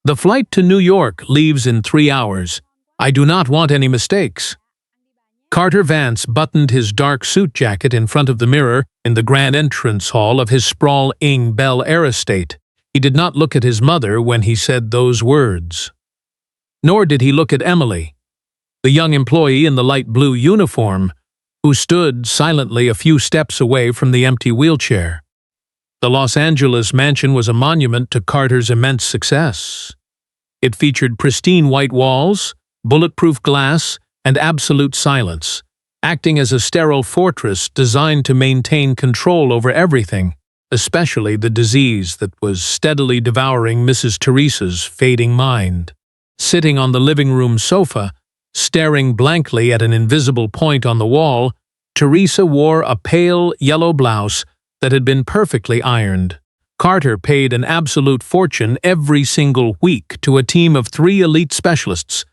The flight to New York leaves in 3 hours. I do not want any mistakes. Carter Vance buttoned his dark suit jacket in front of the mirror in the grand entrance hall of his sprawling Bel Air estate. He did not look at his mother when he said those words. Nor did he look at Emily, the young employee in the light blue uniform, who stood silently a few steps away from the empty wheelchair. The Los Angeles mansion was a monument to Carter's immense success. It featured pristine white walls, bulletproof glass, and absolute silence, acting as a sterile fortress designed to maintain control over everything, especially the disease that was steadily devouring Mrs. Teresa's fading mind. Sitting on the living room sofa, staring blankly at an invisible point on the wall, Teresa wore a pale yellow blouse that had been perfectly ironed. Carter paid an absolute fortune every single week to a team of 3 elite specialists,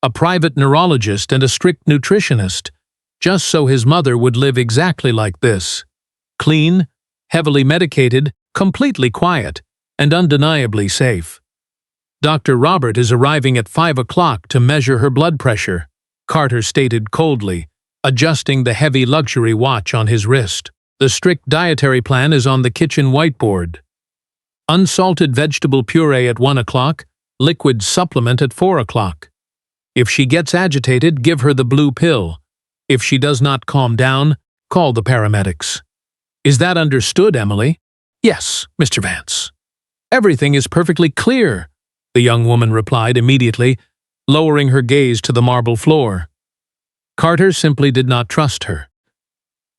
a private neurologist and a strict nutritionist, just so his mother would live exactly like this. Clean, heavily medicated, completely quiet, and undeniably safe. Dr. Robert is arriving at 5 o'clock to measure her blood pressure, Carter stated coldly, adjusting the heavy luxury watch on his wrist. The strict dietary plan is on the kitchen whiteboard. Unsalted vegetable puree at 1 o'clock, liquid supplement at 4 o'clock. If she gets agitated, give her the blue pill. If she does not calm down, call the paramedics. Is that understood, Emily? Yes, Mr. Vance. Everything is perfectly clear, the young woman replied immediately, lowering her gaze to the marble floor. Carter simply did not trust her.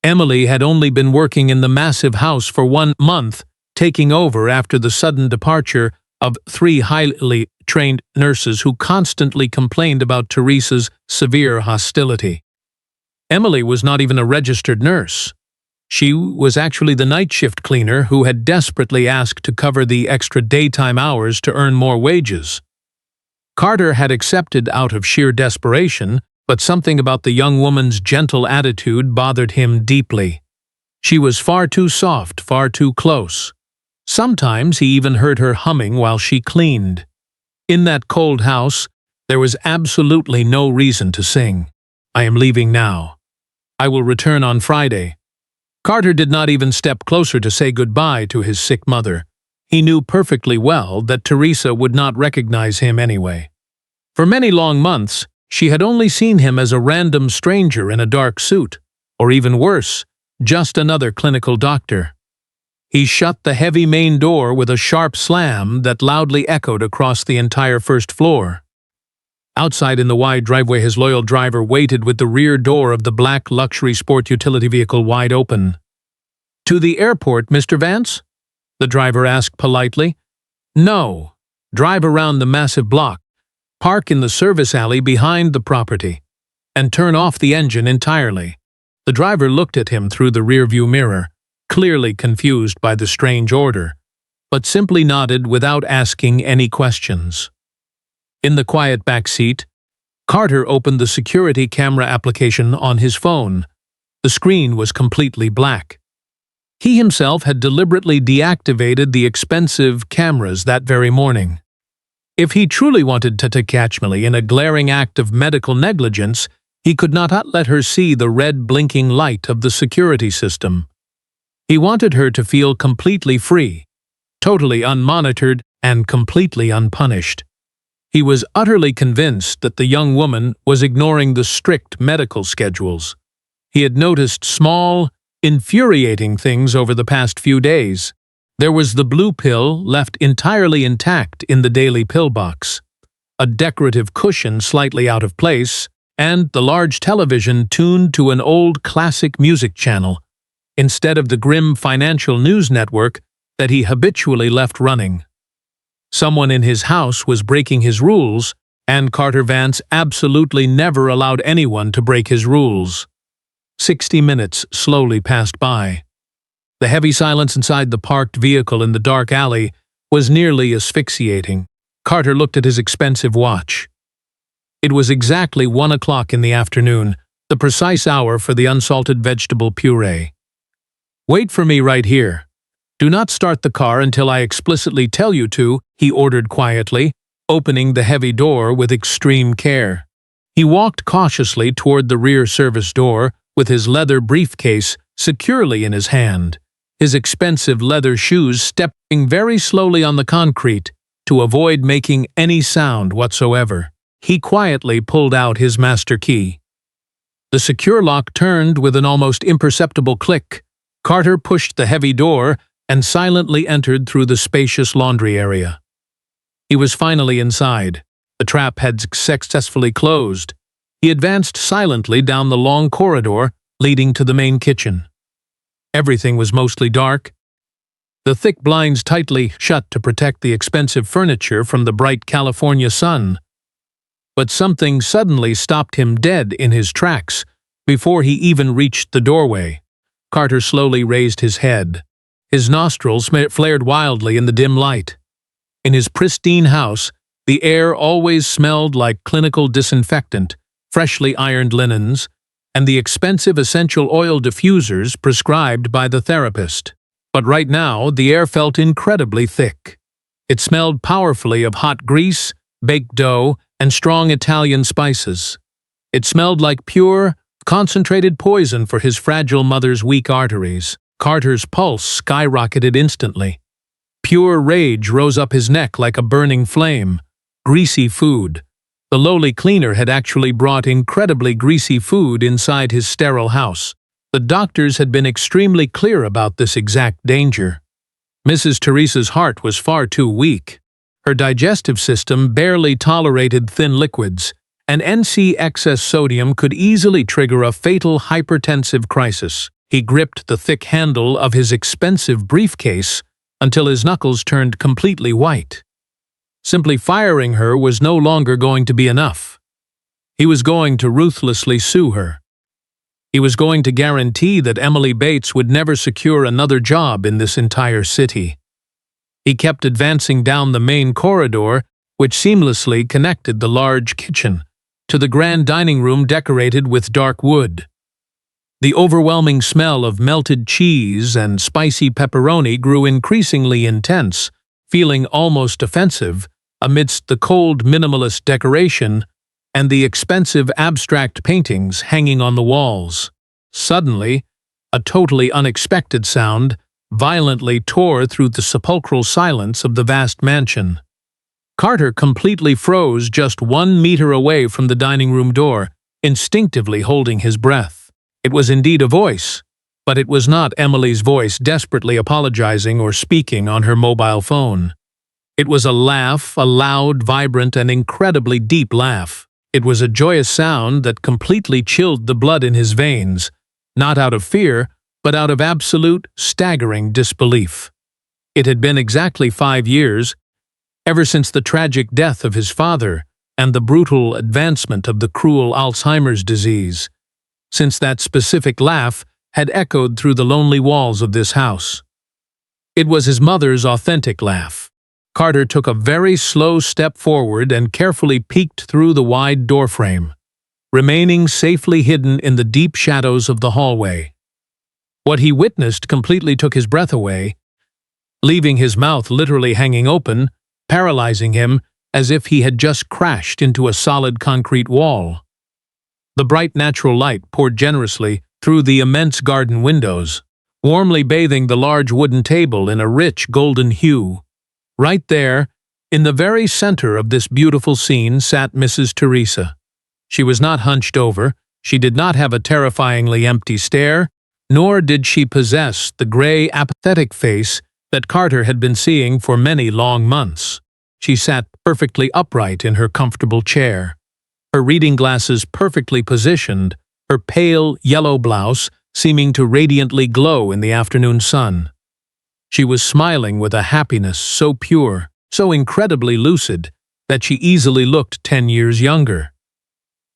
Emily had only been working in the massive house for 1 month, taking over after the sudden departure of 3 highly trained nurses who constantly complained about Teresa's severe hostility. Emily was not even a registered nurse. She was actually the night shift cleaner who had desperately asked to cover the extra daytime hours to earn more wages. Carter had accepted out of sheer desperation, but something about the young woman's gentle attitude bothered him deeply. She was far too soft, far too close. Sometimes he even heard her humming while she cleaned. In that cold house, there was absolutely no reason to sing. I am leaving now. I will return on Friday. Carter did not even step closer to say goodbye to his sick mother. He knew perfectly well that Teresa would not recognize him anyway. For many long months, she had only seen him as a random stranger in a dark suit, or even worse, just another clinical doctor. He shut the heavy main door with a sharp slam that loudly echoed across the entire first floor. Outside in the wide driveway, his loyal driver waited with the rear door of the black luxury sport utility vehicle wide open. "To the airport, Mr. Vance?" the driver asked politely. "No. Drive around the massive block, park in the service alley behind the property, and turn off the engine entirely." The driver looked at him through the rearview mirror, clearly confused by the strange order, but simply nodded without asking any questions. In the quiet back seat, Carter opened the security camera application on his phone. The screen was completely black. He himself had deliberately deactivated the expensive cameras that very morning. If he truly wanted to catch Millie in a glaring act of medical negligence, he could not let her see the red blinking light of the security system. He wanted her to feel completely free, totally unmonitored, and completely unpunished. He was utterly convinced that the young woman was ignoring the strict medical schedules. He had noticed small, infuriating things over the past few days. There was the blue pill left entirely intact in the daily pill box, a decorative cushion slightly out of place, and the large television tuned to an old classic music channel, instead of the grim financial news network that he habitually left running. Someone in his house was breaking his rules, and Carter Vance absolutely never allowed anyone to break his rules. 60 minutes slowly passed by. The heavy silence inside the parked vehicle in the dark alley was nearly asphyxiating. Carter looked at his expensive watch. It was exactly 1 o'clock in the afternoon, the precise hour for the unsalted vegetable puree. "Wait for me right here. Do not start the car until I explicitly tell you to," he ordered quietly, opening the heavy door with extreme care. He walked cautiously toward the rear service door with his leather briefcase securely in his hand, his expensive leather shoes stepping very slowly on the concrete to avoid making any sound whatsoever. He quietly pulled out his master key. The secure lock turned with an almost imperceptible click. Carter pushed the heavy door and silently entered through the spacious laundry area. He was finally inside. The trap had successfully closed. He advanced silently down the long corridor leading to the main kitchen. Everything was mostly dark, the thick blinds tightly shut to protect the expensive furniture from the bright California sun. But something suddenly stopped him dead in his tracks before he even reached the doorway. Carter slowly raised his head. His nostrils flared wildly in the dim light. In his pristine house, the air always smelled like clinical disinfectant, freshly ironed linens, and the expensive essential oil diffusers prescribed by the therapist. But right now, the air felt incredibly thick. It smelled powerfully of hot grease, baked dough, and strong Italian spices. It smelled like pure, concentrated poison for his fragile mother's weak arteries. Carter's pulse skyrocketed instantly. Pure rage rose up his neck like a burning flame. Greasy food. The lowly cleaner had actually brought incredibly greasy food inside his sterile house. The doctors had been extremely clear about this exact danger. Mrs. Teresa's heart was far too weak. Her digestive system barely tolerated thin liquids, and NC excess sodium could easily trigger a fatal hypertensive crisis. He gripped the thick handle of his expensive briefcase until his knuckles turned completely white. Simply firing her was no longer going to be enough. He was going to ruthlessly sue her. He was going to guarantee that Emily Bates would never secure another job in this entire city. He kept advancing down the main corridor, which seamlessly connected the large kitchen to the grand dining room decorated with dark wood. The overwhelming smell of melted cheese and spicy pepperoni grew increasingly intense, feeling almost offensive amidst the cold minimalist decoration and the expensive abstract paintings hanging on the walls. Suddenly, a totally unexpected sound violently tore through the sepulchral silence of the vast mansion. Carter completely froze just 1 meter away from the dining room door, instinctively holding his breath. It was indeed a voice, but it was not Emily's voice desperately apologizing or speaking on her mobile phone. It was a laugh, a loud, vibrant, and incredibly deep laugh. It was a joyous sound that completely chilled the blood in his veins, not out of fear, but out of absolute, staggering disbelief. It had been exactly 5 years, ever since the tragic death of his father and the brutal advancement of the cruel Alzheimer's disease, since that specific laugh had echoed through the lonely walls of this house. It was his mother's authentic laugh. Carter took a very slow step forward and carefully peeked through the wide doorframe, remaining safely hidden in the deep shadows of the hallway. What he witnessed completely took his breath away, leaving his mouth literally hanging open, paralyzing him as if he had just crashed into a solid concrete wall. The bright natural light poured generously through the immense garden windows, warmly bathing the large wooden table in a rich golden hue. Right there, in the very center of this beautiful scene, sat Mrs. Teresa. She was not hunched over, she did not have a terrifyingly empty stare, nor did she possess the gray, apathetic face that Carter had been seeing for many long months. She sat perfectly upright in her comfortable chair, her reading glasses perfectly positioned, her pale, yellow blouse seeming to radiantly glow in the afternoon sun. She was smiling with a happiness so pure, so incredibly lucid, that she easily looked 10 years younger.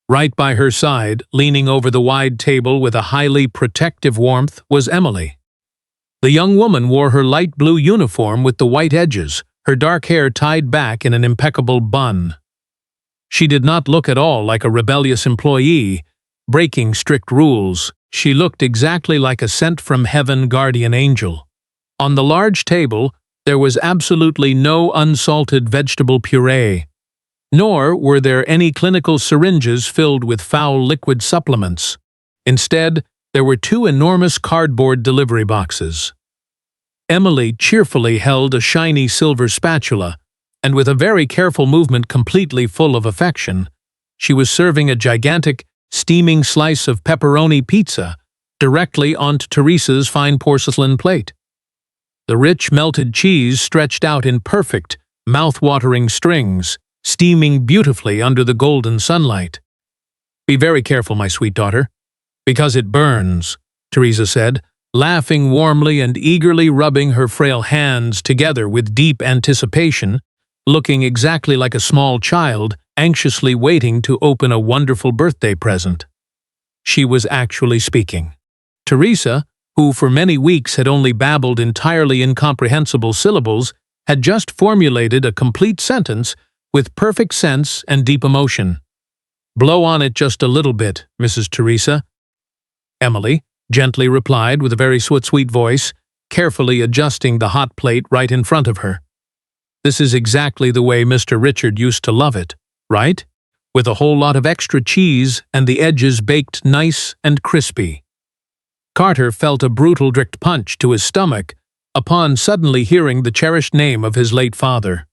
Right by her side, leaning over the wide table with a highly protective warmth, was Emily. The young woman wore her light blue uniform with the white edges, her dark hair tied back in an impeccable bun. She did not look at all like a rebellious employee, breaking strict rules. She looked exactly like a sent-from-heaven guardian angel. On the large table, there was absolutely no unsalted vegetable puree, Nor were there any clinical syringes filled with foul liquid supplements. Instead, there were two enormous cardboard delivery boxes. Emily cheerfully held a shiny silver spatula, and with a very careful movement completely full of affection, she was serving a gigantic, steaming slice of pepperoni pizza directly onto Teresa's fine porcelain plate. The rich melted cheese stretched out in perfect, mouth-watering strings, steaming beautifully under the golden sunlight. "Be very careful, my sweet daughter, because it burns," Teresa said, laughing warmly and eagerly rubbing her frail hands together with deep anticipation, looking exactly like a small child anxiously waiting to open a wonderful birthday present. She was actually speaking. Teresa, who for many weeks had only babbled entirely incomprehensible syllables, had just formulated a complete sentence with perfect sense and deep emotion. "Blow on it just a little bit, Mrs. Teresa," Emily gently replied with a very sweet voice, carefully adjusting the hot plate right in front of her. "This is exactly the way Mr. Richard used to love it, right? With a whole lot of extra cheese and the edges baked nice and crispy." Carter felt a brutal direct punch to his stomach upon suddenly hearing the cherished name of his late father.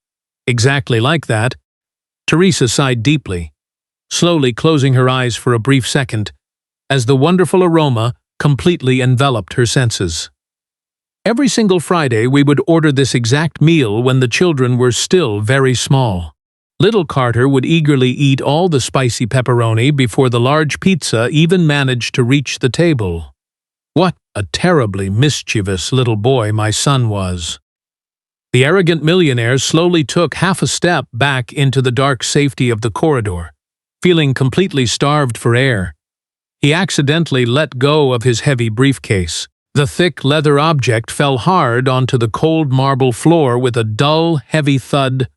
Exactly like that. Teresa sighed deeply, slowly closing her eyes for a brief second, as the wonderful aroma completely enveloped her senses. Every single Friday we would order this exact meal when the children were still very small. Little Carter would eagerly eat all the spicy pepperoni before the large pizza even managed to reach the table. What a terribly mischievous little boy my son was. The arrogant millionaire slowly took half a step back into the dark safety of the corridor, feeling completely starved for air. He accidentally let go of his heavy briefcase. The thick leather object fell hard onto the cold marble floor with a dull, heavy thud.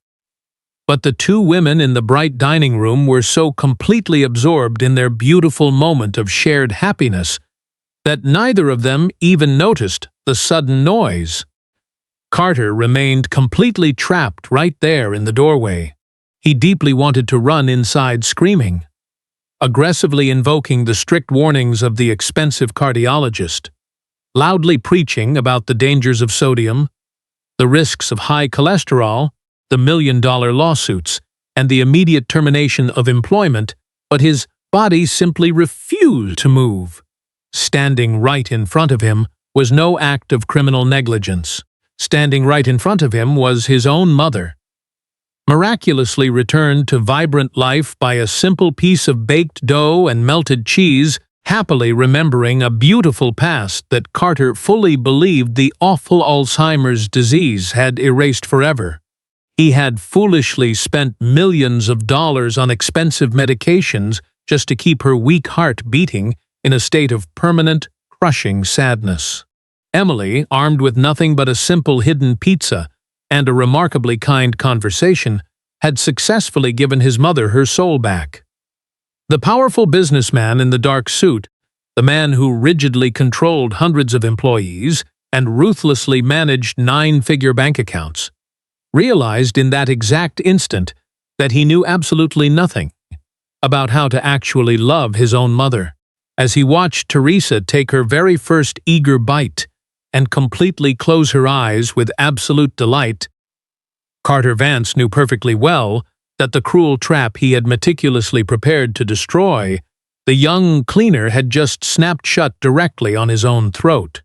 But the two women in the bright dining room were so completely absorbed in their beautiful moment of shared happiness that neither of them even noticed the sudden noise. Carter remained completely trapped right there in the doorway. He deeply wanted to run inside screaming, aggressively invoking the strict warnings of the expensive cardiologist, loudly preaching about the dangers of sodium, the risks of high cholesterol, the million-dollar lawsuits, and the immediate termination of employment, but his body simply refused to move. Standing right in front of him was no act of criminal negligence. Standing right in front of him was his own mother, miraculously returned to vibrant life by a simple piece of baked dough and melted cheese, happily remembering a beautiful past that Carter fully believed the awful Alzheimer's disease had erased forever. He had foolishly spent millions of dollars on expensive medications just to keep her weak heart beating in a state of permanent, crushing sadness. Emily, armed with nothing but a simple hidden pizza and a remarkably kind conversation, had successfully given his mother her soul back. The powerful businessman in the dark suit, the man who rigidly controlled hundreds of employees and ruthlessly managed 9-figure bank accounts, realized in that exact instant that he knew absolutely nothing about how to actually love his own mother. As he watched Teresa take her very first eager bite and completely close her eyes with absolute delight, Carter Vance knew perfectly well that the cruel trap he had meticulously prepared to destroy the young cleaner had just snapped shut directly on his own throat.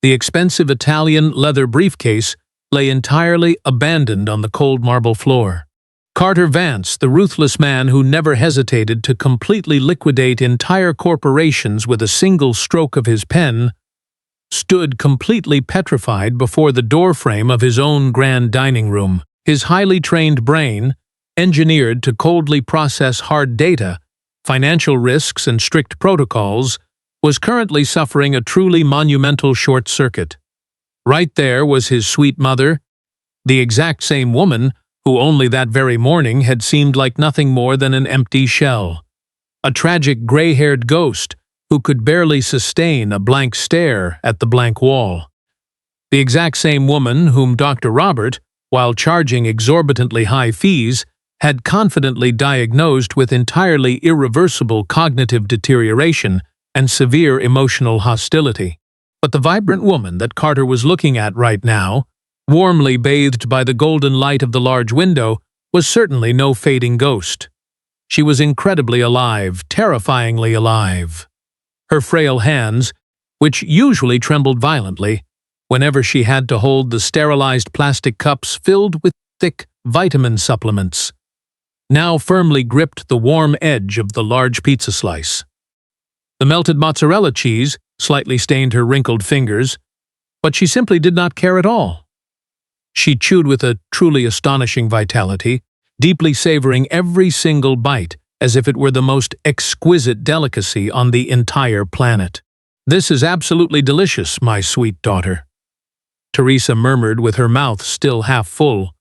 The expensive Italian leather briefcase lay entirely abandoned on the cold marble floor. Carter Vance, the ruthless man who never hesitated to completely liquidate entire corporations with a single stroke of his pen, stood completely petrified before the doorframe of his own grand dining room. His highly trained brain, engineered to coldly process hard data, financial risks, and strict protocols, was currently suffering a truly monumental short circuit. Right there was his sweet mother, the exact same woman who only that very morning had seemed like nothing more than an empty shell. A tragic gray-haired ghost who could barely sustain a blank stare at the blank wall. The exact same woman whom Dr. Robert, while charging exorbitantly high fees, had confidently diagnosed with entirely irreversible cognitive deterioration and severe emotional hostility. But the vibrant woman that Carter was looking at right now, warmly bathed by the golden light of the large window, was certainly no fading ghost. She was incredibly alive, terrifyingly alive. Her frail hands, which usually trembled violently whenever she had to hold the sterilized plastic cups filled with thick vitamin supplements, now firmly gripped the warm edge of the large pizza slice. The melted mozzarella cheese slightly stained her wrinkled fingers, but she simply did not care at all. She chewed with a truly astonishing vitality, deeply savoring every single bite as if it were the most exquisite delicacy on the entire planet. "This is absolutely delicious, my sweet daughter," Teresa murmured with her mouth still half full,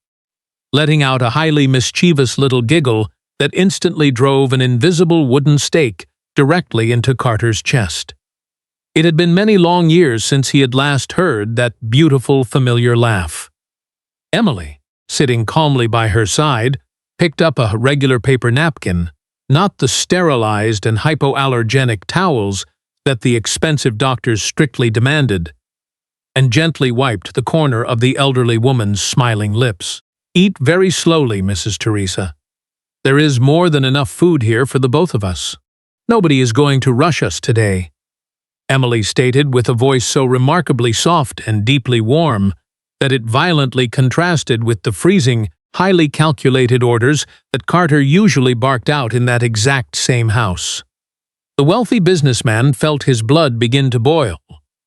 letting out a highly mischievous little giggle that instantly drove an invisible wooden stake directly into Carter's chest. It had been many long years since he had last heard that beautiful, familiar laugh. Emily, sitting calmly by her side, picked up a regular paper napkin, not the sterilized and hypoallergenic towels that the expensive doctors strictly demanded, and gently wiped the corner of the elderly woman's smiling lips. "Eat very slowly, Mrs. Teresa. There is more than enough food here for the both of us. Nobody is going to rush us today," Emily stated with a voice so remarkably soft and deeply warm that it violently contrasted with the freezing, highly calculated orders that Carter usually barked out in that exact same house. The wealthy businessman felt his blood begin to boil,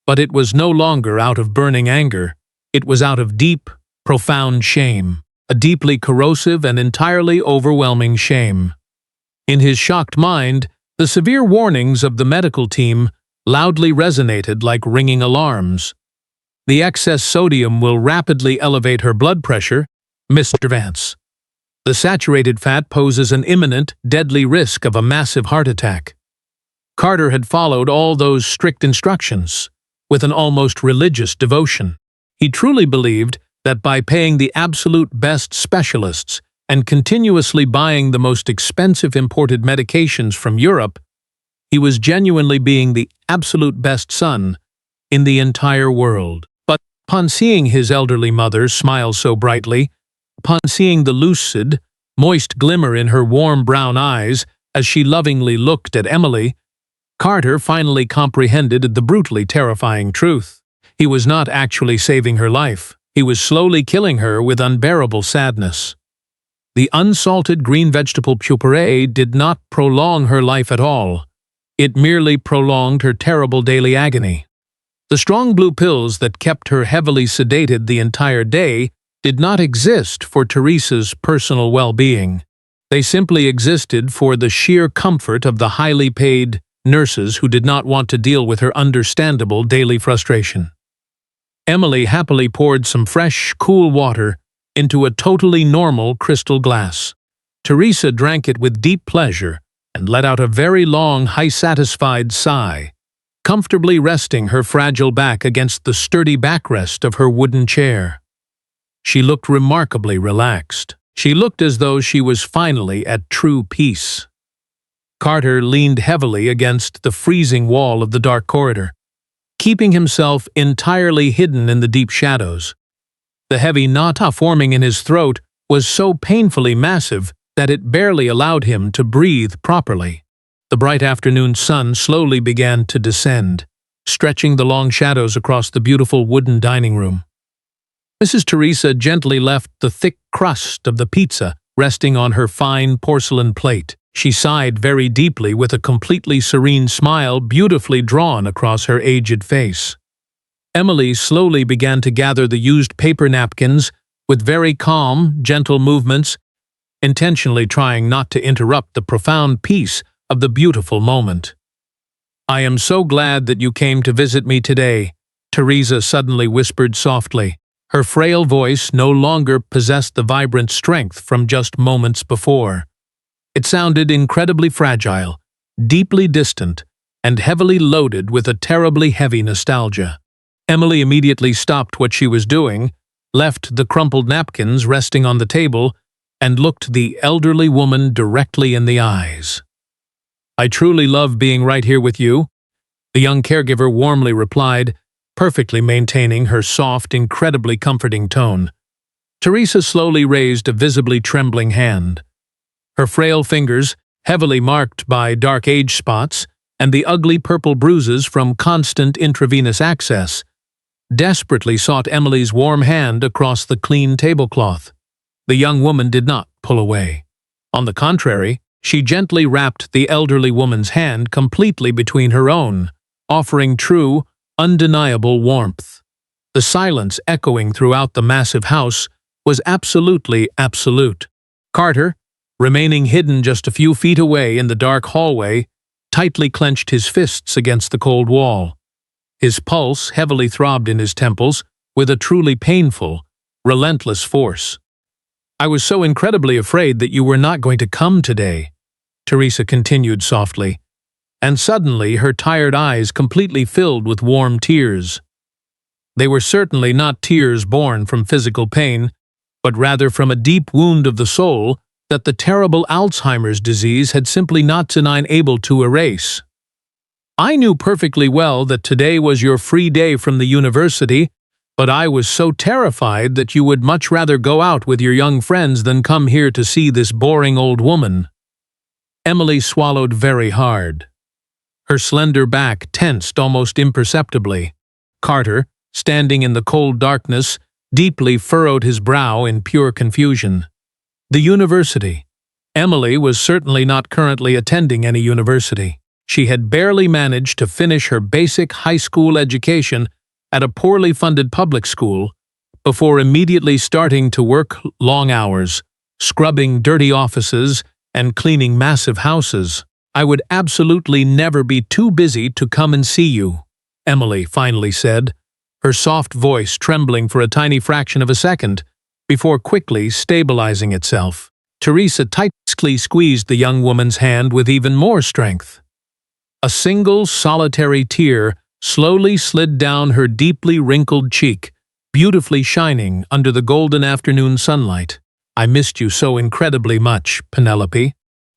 but it was no longer out of burning anger. It was out of deep, profound shame, a deeply corrosive and entirely overwhelming shame. In his shocked mind, the severe warnings of the medical team loudly resonated like ringing alarms. "The excess sodium will rapidly elevate her blood pressure, Mr. Vance. The saturated fat poses an imminent, deadly risk of a massive heart attack." Carter had followed all those strict instructions with an almost religious devotion. He truly believed that by paying the absolute best specialists and continuously buying the most expensive imported medications from Europe, he was genuinely being the absolute best son in the entire world. But upon seeing his elderly mother smile so brightly, upon seeing the lucid, moist glimmer in her warm brown eyes as she lovingly looked at Emily, Carter finally comprehended the brutally terrifying truth. He was not actually saving her life. He was slowly killing her with unbearable sadness. The unsalted green vegetable puree did not prolong her life at all. It merely prolonged her terrible daily agony. The strong blue pills that kept her heavily sedated the entire day did not exist for Teresa's personal well-being. They simply existed for the sheer comfort of the highly paid nurses who did not want to deal with her understandable daily frustration. Emily happily poured some fresh, cool water into a totally normal crystal glass. Teresa drank it with deep pleasure and let out a very long, high-satisfied sigh, comfortably resting her fragile back against the sturdy backrest of her wooden chair. She looked remarkably relaxed. She looked as though she was finally at true peace. Carter leaned heavily against the freezing wall of the dark corridor, keeping himself entirely hidden in the deep shadows. The heavy knot forming in his throat was so painfully massive that it barely allowed him to breathe properly. The bright afternoon sun slowly began to descend, stretching the long shadows across the beautiful wooden dining room. Mrs. Teresa gently left the thick crust of the pizza resting on her fine porcelain plate. She sighed very deeply with a completely serene smile beautifully drawn across her aged face. Emily slowly began to gather the used paper napkins with very calm, gentle movements, intentionally trying not to interrupt the profound peace of the beautiful moment. "I am so glad that you came to visit me today," Teresa suddenly whispered softly. Her frail voice no longer possessed the vibrant strength from just moments before. It sounded incredibly fragile, deeply distant, and heavily loaded with a terribly heavy nostalgia. Emily immediately stopped what she was doing, left the crumpled napkins resting on the table, and looked the elderly woman directly in the eyes. "I truly love being right here with you," the young caregiver warmly replied, perfectly maintaining her soft, incredibly comforting tone. Teresa slowly raised a visibly trembling hand. Her frail fingers, heavily marked by dark age spots and the ugly purple bruises from constant intravenous access, desperately sought Emily's warm hand across the clean tablecloth. The young woman did not pull away. On the contrary, she gently wrapped the elderly woman's hand completely between her own, offering true, undeniable warmth. The silence echoing throughout the massive house was absolutely absolute. Carter, remaining hidden just a few feet away in the dark hallway, tightly clenched his fists against the cold wall. His pulse heavily throbbed in his temples with a truly painful, relentless force. "I was so incredibly afraid that you were not going to come today," Teresa continued softly, and suddenly her tired eyes completely filled with warm tears. They were certainly not tears born from physical pain, but rather from a deep wound of the soul that the terrible Alzheimer's disease had simply not been able to erase. "I knew perfectly well that today was your free day from the university, but I was so terrified that you would much rather go out with your young friends than come here to see this boring old woman." Emily swallowed very hard. Her slender back tensed almost imperceptibly. Carter, standing in the cold darkness, deeply furrowed his brow in pure confusion. The university. Emily was certainly not currently attending any university. She had barely managed to finish her basic high school education at a poorly funded public school before immediately starting to work long hours, scrubbing dirty offices and cleaning massive houses. "I would absolutely never be too busy to come and see you," Emily finally said, her soft voice trembling for a tiny fraction of a second before quickly stabilizing itself. Teresa tightly squeezed the young woman's hand with even more strength. A single solitary tear slowly slid down her deeply wrinkled cheek, beautifully shining under the golden afternoon sunlight. "I missed you so incredibly much, Penelope."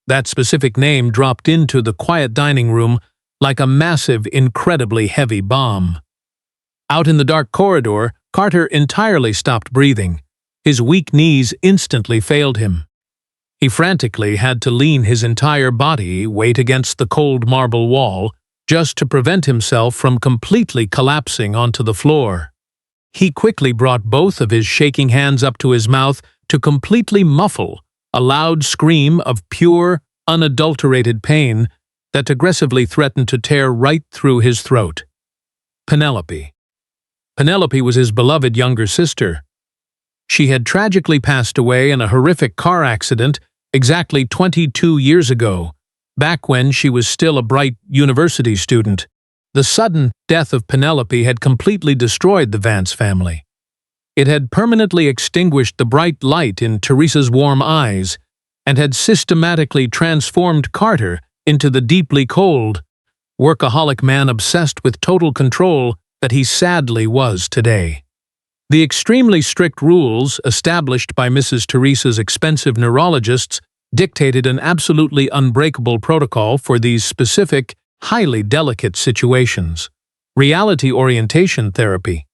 That specific name dropped into the quiet dining room like a massive, incredibly heavy bomb. Out in the dark corridor, Carter entirely stopped breathing. His weak knees instantly failed him. He frantically had to lean his entire body weight against the cold marble wall just to prevent himself from completely collapsing onto the floor. He quickly brought both of his shaking hands up to his mouth to completely muffle a loud scream of pure, unadulterated pain that aggressively threatened to tear right through his throat. Penelope. Penelope was his beloved younger sister. She had tragically passed away in a horrific car accident exactly 22 years ago, back when she was still a bright university student. The sudden death of Penelope had completely destroyed the Vance family. It had permanently extinguished the bright light in Teresa's warm eyes and had systematically transformed Carter into the deeply cold, workaholic man obsessed with total control that he sadly was today. The extremely strict rules established by Mrs. Teresa's expensive neurologists dictated an absolutely unbreakable protocol for these specific, highly delicate situations. Reality orientation therapy.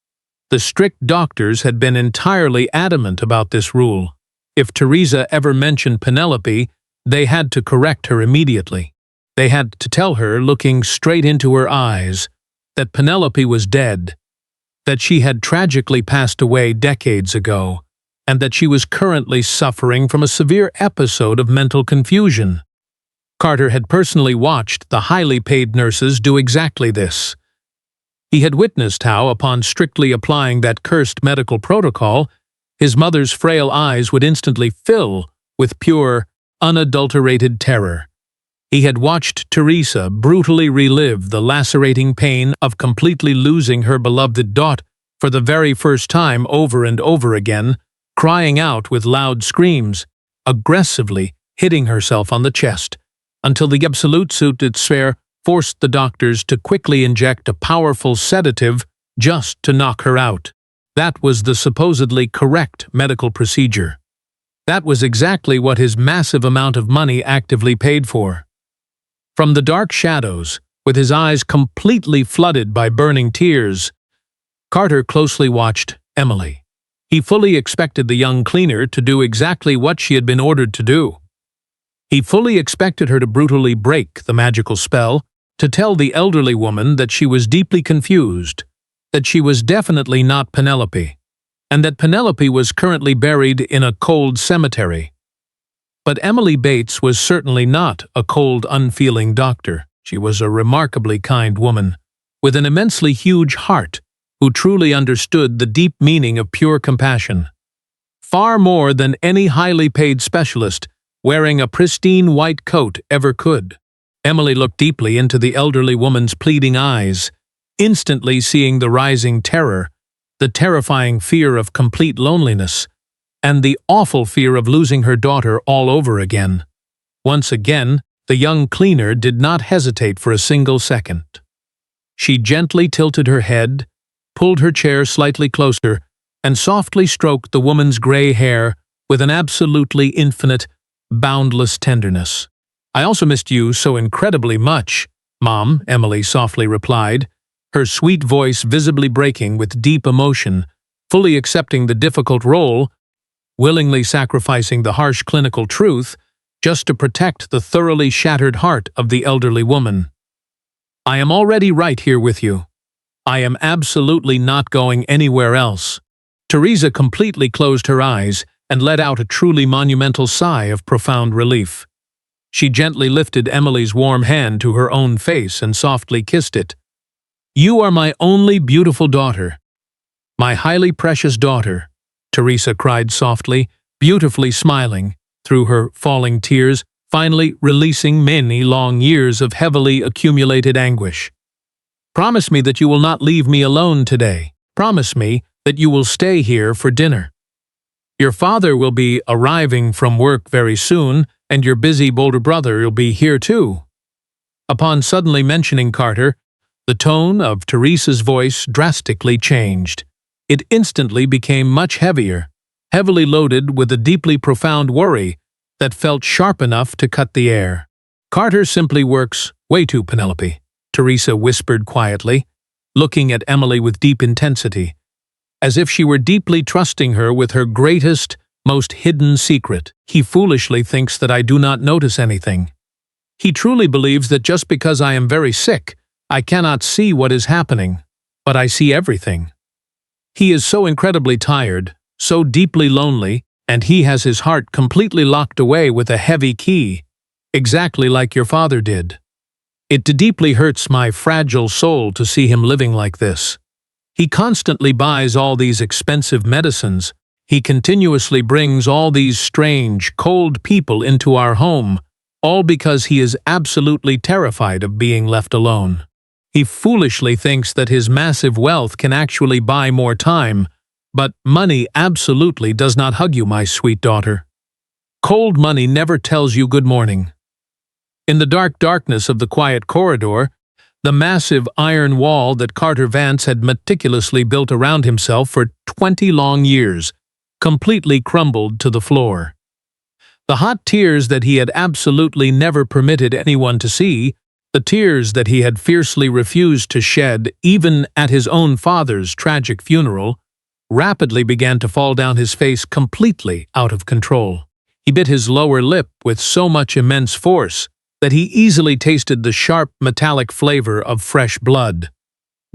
The strict doctors had been entirely adamant about this rule. If Teresa ever mentioned Penelope, they had to correct her immediately. They had to tell her, looking straight into her eyes, that Penelope was dead, that she had tragically passed away decades ago, and that she was currently suffering from a severe episode of mental confusion. Carter had personally watched the highly paid nurses do exactly this. He had witnessed how, upon strictly applying that cursed medical protocol, his mother's frail eyes would instantly fill with pure, unadulterated terror. He had watched Teresa brutally relive the lacerating pain of completely losing her beloved daughter for the very first time over and over again, crying out with loud screams, aggressively hitting herself on the chest, until the absolute despair forced the doctors to quickly inject a powerful sedative just to knock her out. That was the supposedly correct medical procedure. That was exactly what his massive amount of money actively paid for. From the dark shadows, with his eyes completely flooded by burning tears, Carter closely watched Emily. He fully expected the young cleaner to do exactly what she had been ordered to do. He fully expected her to brutally break the magical spell, to tell the elderly woman that she was deeply confused, that she was definitely not Penelope, and that Penelope was currently buried in a cold cemetery. But Emily Bates was certainly not a cold, unfeeling doctor. She was a remarkably kind woman, with an immensely huge heart, who truly understood the deep meaning of pure compassion. Far more than any highly paid specialist wearing a pristine white coat ever could. Emily looked deeply into the elderly woman's pleading eyes, instantly seeing the rising terror, the terrifying fear of complete loneliness, and the awful fear of losing her daughter all over again. Once again, the young cleaner did not hesitate for a single second. She gently tilted her head, pulled her chair slightly closer, and softly stroked the woman's gray hair with an absolutely infinite, boundless tenderness. "I also missed you so incredibly much, Mom," Emily softly replied, her sweet voice visibly breaking with deep emotion, fully accepting the difficult role, willingly sacrificing the harsh clinical truth, just to protect the thoroughly shattered heart of the elderly woman. "I am already right here with you. I am absolutely not going anywhere else." Teresa completely closed her eyes and let out a truly monumental sigh of profound relief. She gently lifted Emily's warm hand to her own face and softly kissed it. "You are my only beautiful daughter. My highly precious daughter," Teresa cried softly, beautifully smiling through her falling tears, finally releasing many long years of heavily accumulated anguish. "Promise me that you will not leave me alone today. Promise me that you will stay here for dinner. Your father will be arriving from work very soon, and your busy older brother will be here too." Upon suddenly mentioning Carter, the tone of Teresa's voice drastically changed. It instantly became much heavier, heavily loaded with a deeply profound worry that felt sharp enough to cut the air. "Carter simply works way too, Penelope," Teresa whispered quietly, looking at Emily with deep intensity, as if she were deeply trusting her with her greatest, most hidden secret. "He foolishly thinks that I do not notice anything. He truly believes that just because I am very sick, I cannot see what is happening, but I see everything. He is so incredibly tired, so deeply lonely, and he has his heart completely locked away with a heavy key, exactly like your father did. It deeply hurts my fragile soul to see him living like this. He constantly buys all these expensive medicines. He continuously brings all these strange, cold people into our home, all because he is absolutely terrified of being left alone. He foolishly thinks that his massive wealth can actually buy more time, but money absolutely does not hug you, my sweet daughter. Cold money never tells you good morning." In the darkness of the quiet corridor, the massive iron wall that Carter Vance had meticulously built around himself for 20 long years completely crumbled to the floor. The hot tears that he had absolutely never permitted anyone to see, the tears that he had fiercely refused to shed even at his own father's tragic funeral, rapidly began to fall down his face completely out of control. He bit his lower lip with so much immense force that he easily tasted the sharp metallic flavor of fresh blood,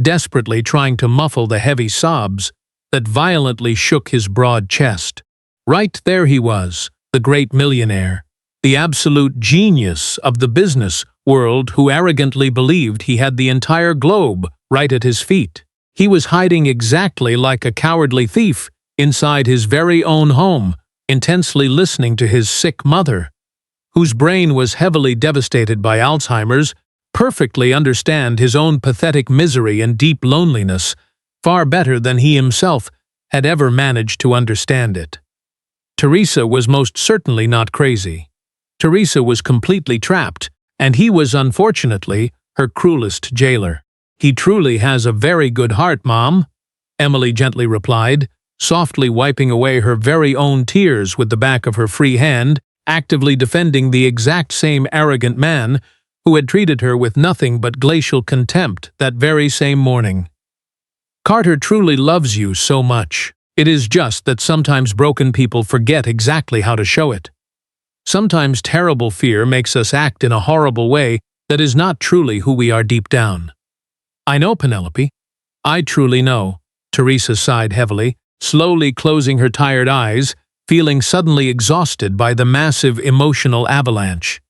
desperately trying to muffle the heavy sobs that violently shook his broad chest. Right there he was, the great millionaire, the absolute genius of the business world who arrogantly believed he had the entire globe right at his feet. He was hiding exactly like a cowardly thief inside his very own home, intensely listening to his sick mother, whose brain was heavily devastated by Alzheimer's, perfectly understand his own pathetic misery and deep loneliness, far better than he himself had ever managed to understand it. Teresa was most certainly not crazy. Teresa was completely trapped, and he was unfortunately her cruelest jailer. "He truly has a very good heart, Mom," Emily gently replied, softly wiping away her very own tears with the back of her free hand, actively defending the exact same arrogant man who had treated her with nothing but glacial contempt that very same morning. Carter truly loves you so much. It is just that sometimes broken people forget exactly how to show it. Sometimes terrible fear makes us act in a horrible way that is not truly who we are deep down. I know, Penelope. I truly know, Teresa sighed heavily, slowly closing her tired eyes, feeling suddenly exhausted by the massive emotional avalanche.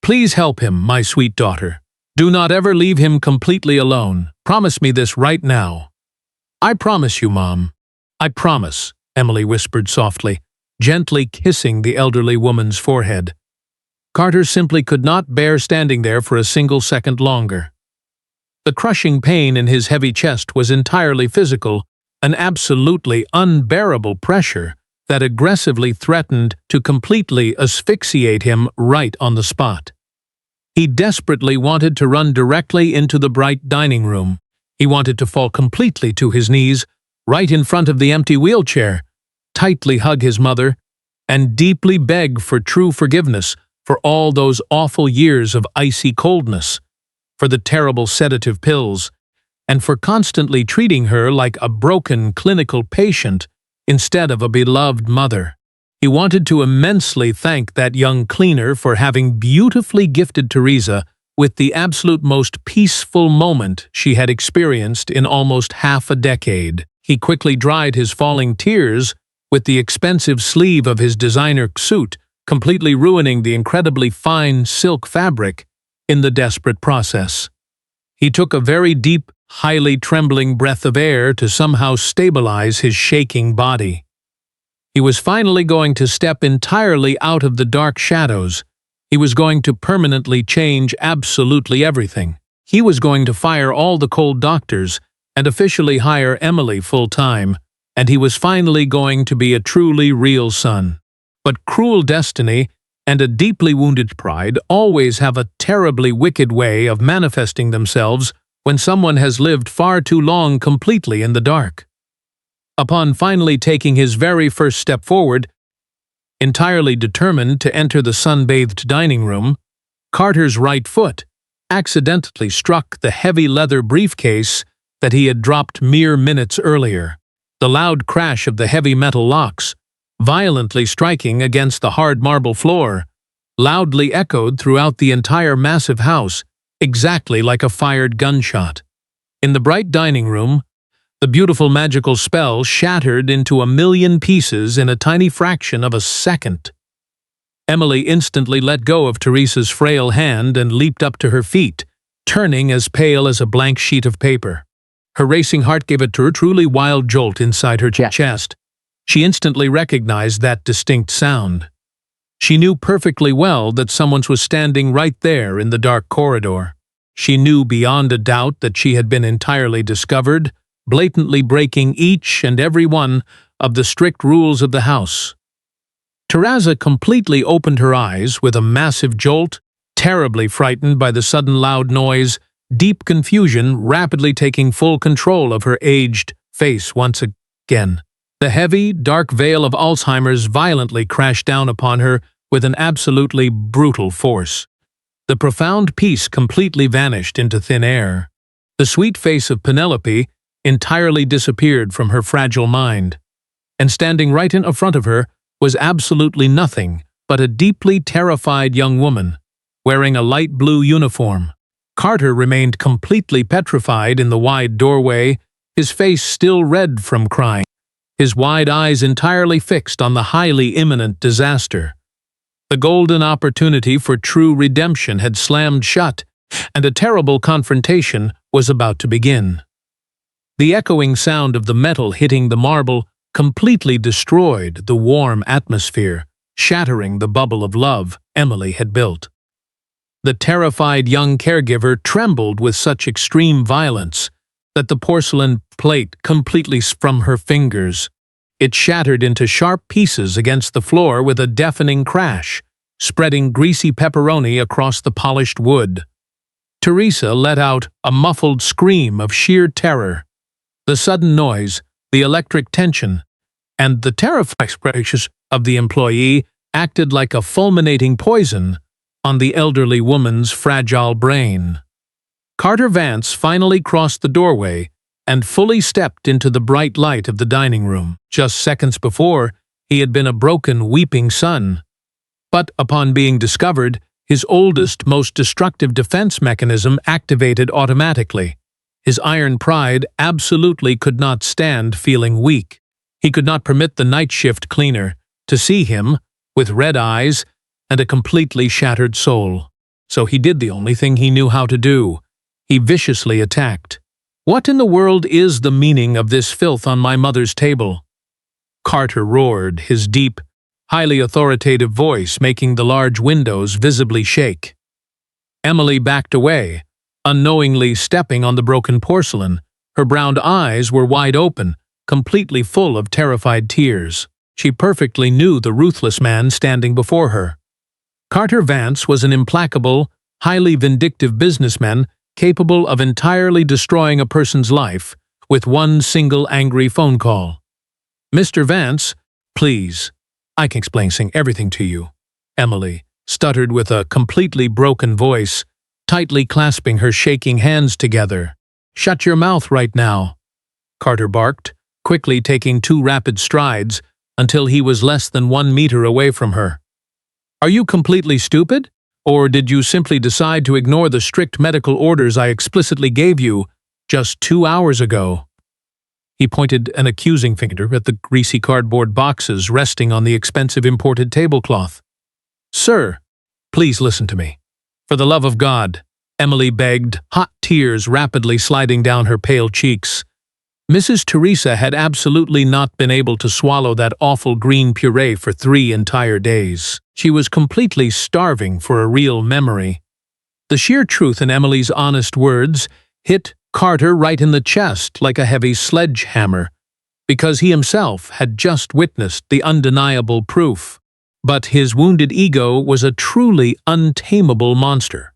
Please help him, my sweet daughter. Do not ever leave him completely alone. Promise me this right now. I promise you, Mom. I promise, Emily whispered softly, gently kissing the elderly woman's forehead. Carter simply could not bear standing there for a single second longer. The crushing pain in his heavy chest was entirely physical, an absolutely unbearable pressure that aggressively threatened to completely asphyxiate him right on the spot. He desperately wanted to run directly into the bright dining room. He wanted to fall completely to his knees, right in front of the empty wheelchair, tightly hug his mother, and deeply beg for true forgiveness for all those awful years of icy coldness, for the terrible sedative pills, and for constantly treating her like a broken clinical patient instead of a beloved mother. He wanted to immensely thank that young cleaner for having beautifully gifted Teresa with the absolute most peaceful moment she had experienced in almost half a decade. He quickly dried his falling tears with the expensive sleeve of his designer suit, completely ruining the incredibly fine silk fabric in the desperate process. He took a very deep, highly trembling breath of air to somehow stabilize his shaking body. He was finally going to step entirely out of the dark shadows. He was going to permanently change absolutely everything. He was going to fire all the cold doctors and officially hire Emily full-time, and he was finally going to be a truly real son. But cruel destiny and a deeply wounded pride always have a terribly wicked way of manifesting themselves when someone has lived far too long completely in the dark. Upon finally taking his very first step forward, entirely determined to enter the sun-bathed dining room, Carter's right foot accidentally struck the heavy leather briefcase that he had dropped mere minutes earlier. The loud crash of the heavy metal locks, violently striking against the hard marble floor, loudly echoed throughout the entire massive house, exactly like a fired gunshot. In the bright dining room, the beautiful magical spell shattered into a million pieces in a tiny fraction of a second. Emily instantly let go of Teresa's frail hand and leaped up to her feet, turning as pale as a blank sheet of paper. Her racing heart gave a truly wild jolt inside her chest. She instantly recognized that distinct sound. She knew perfectly well that someone was standing right there in the dark corridor. She knew beyond a doubt that she had been entirely discovered, blatantly breaking each and every one of the strict rules of the house. Teresa completely opened her eyes with a massive jolt, terribly frightened by the sudden loud noise, deep confusion rapidly taking full control of her aged face once again. The heavy, dark veil of Alzheimer's violently crashed down upon her with an absolutely brutal force. The profound peace completely vanished into thin air. The sweet face of Penelope entirely disappeared from her fragile mind, and standing right in front of her was absolutely nothing but a deeply terrified young woman, wearing a light blue uniform. Carter remained completely petrified in the wide doorway, his face still red from crying, his wide eyes entirely fixed on the highly imminent disaster. The golden opportunity for true redemption had slammed shut, and a terrible confrontation was about to begin. The echoing sound of the metal hitting the marble completely destroyed the warm atmosphere, shattering the bubble of love Emily had built. The terrified young caregiver trembled with such extreme violence that the porcelain plate completely from her fingers. It shattered into sharp pieces against the floor with a deafening crash, spreading greasy pepperoni across the polished wood. Teresa let out a muffled scream of sheer terror. The sudden noise, the electric tension, and the terrifying expressions of the employee acted like a fulminating poison on the elderly woman's fragile brain. Carter Vance finally crossed the doorway and fully stepped into the bright light of the dining room. Just seconds before, he had been a broken, weeping son. But upon being discovered, his oldest, most destructive defense mechanism activated automatically. His iron pride absolutely could not stand feeling weak. He could not permit the night shift cleaner to see him with red eyes and a completely shattered soul. So he did the only thing he knew how to do. He viciously attacked. "What in the world is the meaning of this filth on my mother's table?" Carter roared, his deep, highly authoritative voice making the large windows visibly shake. Emily backed away, unknowingly stepping on the broken porcelain. Her brown eyes were wide open, completely full of terrified tears. She perfectly knew the ruthless man standing before her. Carter Vance was an implacable, highly vindictive businessman capable of entirely destroying a person's life with one single angry phone call. "Mr. Vance, please, I can explain everything to you," Emily stuttered with a completely broken voice, tightly clasping her shaking hands together. "Shut your mouth right now," Carter barked, quickly taking 2 rapid strides until he was less than 1 meter away from her. "Are you completely stupid? Or did you simply decide to ignore the strict medical orders I explicitly gave you just 2 hours ago?" He pointed an accusing finger at the greasy cardboard boxes resting on the expensive imported tablecloth. "Sir, please listen to me. For the love of God," Emily begged, hot tears rapidly sliding down her pale cheeks. Mrs. Teresa had absolutely not been able to swallow that awful green puree for 3 entire days. She was completely starving for a real memory. The sheer truth in Emily's honest words hit Carter right in the chest like a heavy sledgehammer, because he himself had just witnessed the undeniable proof. But his wounded ego was a truly untamable monster.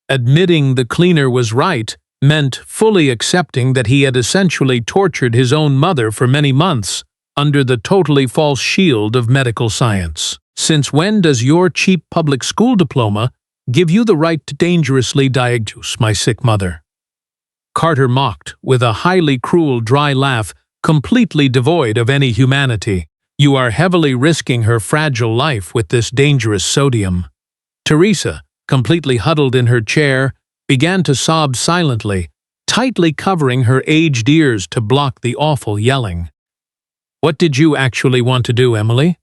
Admitting the cleaner was right meant fully accepting that he had essentially tortured his own mother for many months under the totally false shield of medical science. Since when does your cheap public school diploma give you the right to dangerously diagnose my sick mother? Carter mocked with a highly cruel, dry laugh, completely devoid of any humanity. "You are heavily risking her fragile life with this dangerous sodium." Teresa, completely huddled in her chair, began to sob silently, tightly covering her aged ears to block the awful yelling. "What did you actually want to do, Emily?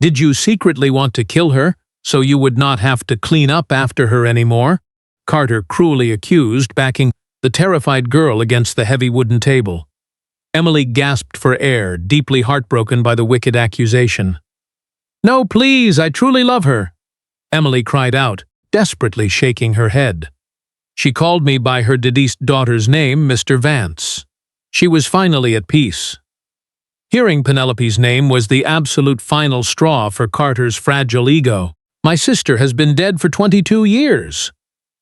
Did you secretly want to kill her so you would not have to clean up after her anymore?" Carter cruelly accused, backing the terrified girl against the heavy wooden table. Emily gasped for air, deeply heartbroken by the wicked accusation. "No, please, I truly love her," Emily cried out, desperately shaking her head. "She called me by her deceased daughter's name, Mr. Vance." She was finally at peace. Hearing Penelope's name was the absolute final straw for Carter's fragile ego. "My sister has been dead for 22 years,"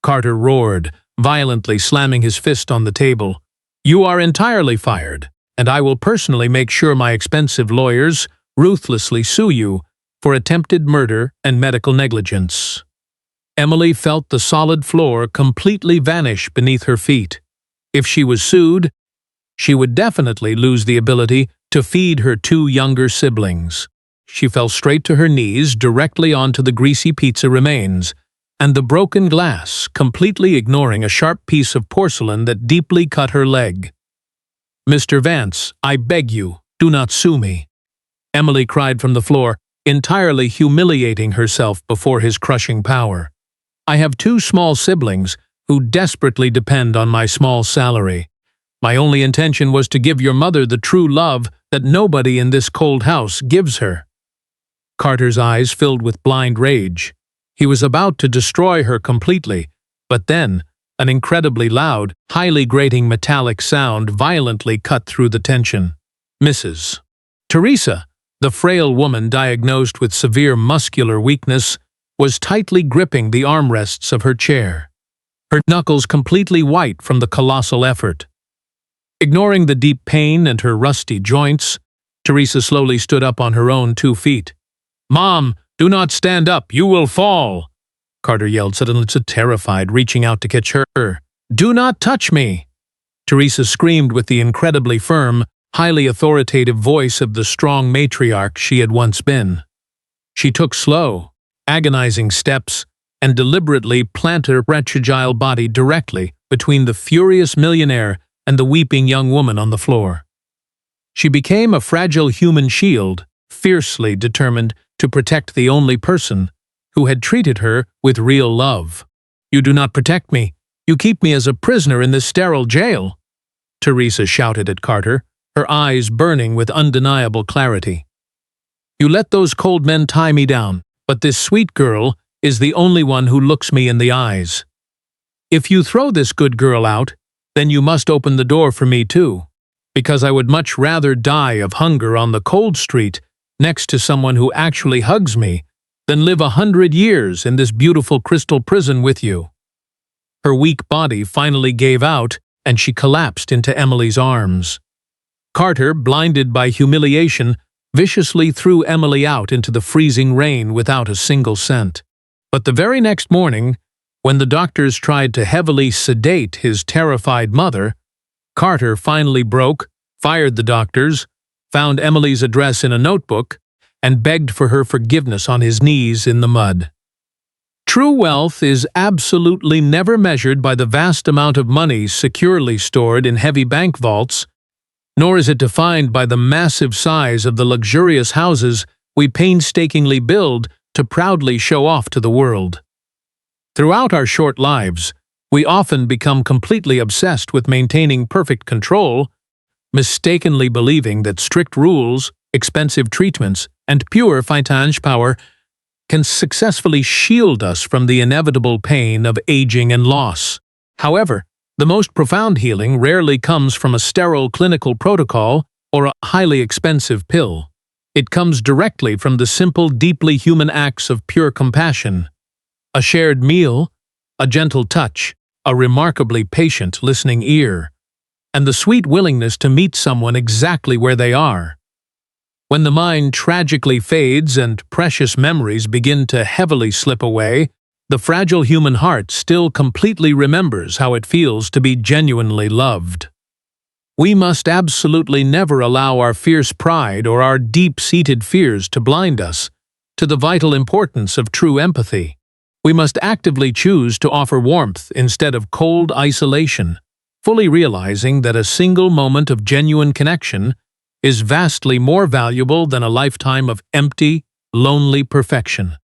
Carter roared, violently slamming his fist on the table. "You are entirely fired, and I will personally make sure my expensive lawyers ruthlessly sue you for attempted murder and medical negligence." Emily felt the solid floor completely vanish beneath her feet. If she was sued, she would definitely lose the ability to feed her 2 younger siblings. She fell straight to her knees, directly onto the greasy pizza remains, and the broken glass, completely ignoring a sharp piece of porcelain that deeply cut her leg. "Mr. Vance, I beg you, do not sue me," Emily cried from the floor, entirely humiliating herself before his crushing power. "I have 2 small siblings who desperately depend on my small salary. My only intention was to give your mother the true love that nobody in this cold house gives her." Carter's eyes filled with blind rage. He was about to destroy her completely, but then an incredibly loud, highly grating metallic sound violently cut through the tension. Mrs. Teresa, the frail woman diagnosed with severe muscular weakness, was tightly gripping the armrests of her chair, her knuckles completely white from the colossal effort. Ignoring the deep pain and her rusty joints, Teresa slowly stood up on her own 2 feet. "Mom, do not stand up, you will fall!" Carter yelled, suddenly terrified, reaching out to catch her. "Do not touch me!" Teresa screamed with the incredibly firm, highly authoritative voice of the strong matriarch she had once been. She took slow, agonizing steps and deliberately planted her fragile body directly between the furious millionaire and the weeping young woman on the floor. She became a fragile human shield, fiercely determined to protect the only person who had treated her with real love. "You do not protect me. You keep me as a prisoner in this sterile jail," Teresa shouted at Carter, her eyes burning with undeniable clarity. "You let those cold men tie me down, but this sweet girl is the only one who looks me in the eyes. If you throw this good girl out, then you must open the door for me too, because I would much rather die of hunger on the cold street next to someone who actually hugs me than live 100 years in this beautiful crystal prison with you." Her weak body finally gave out, and she collapsed into Emily's arms. Carter, blinded by humiliation, viciously threw Emily out into the freezing rain without a single cent. But the very next morning, when the doctors tried to heavily sedate his terrified mother, Carter finally broke, fired the doctors, found Emily's address in a notebook, and begged for her forgiveness on his knees in the mud. True wealth is absolutely never measured by the vast amount of money securely stored in heavy bank vaults, nor is it defined by the massive size of the luxurious houses we painstakingly build to proudly show off to the world. Throughout our short lives, we often become completely obsessed with maintaining perfect control, mistakenly believing that strict rules, expensive treatments, and pure financial power can successfully shield us from the inevitable pain of aging and loss. However, the most profound healing rarely comes from a sterile clinical protocol or a highly expensive pill. It comes directly from the simple, deeply human acts of pure compassion. A shared meal, a gentle touch, a remarkably patient listening ear, and the sweet willingness to meet someone exactly where they are. When the mind tragically fades and precious memories begin to heavily slip away, the fragile human heart still completely remembers how it feels to be genuinely loved. We must absolutely never allow our fierce pride or our deep-seated fears to blind us to the vital importance of true empathy. We must actively choose to offer warmth instead of cold isolation, fully realizing that a single moment of genuine connection is vastly more valuable than a lifetime of empty, lonely perfection.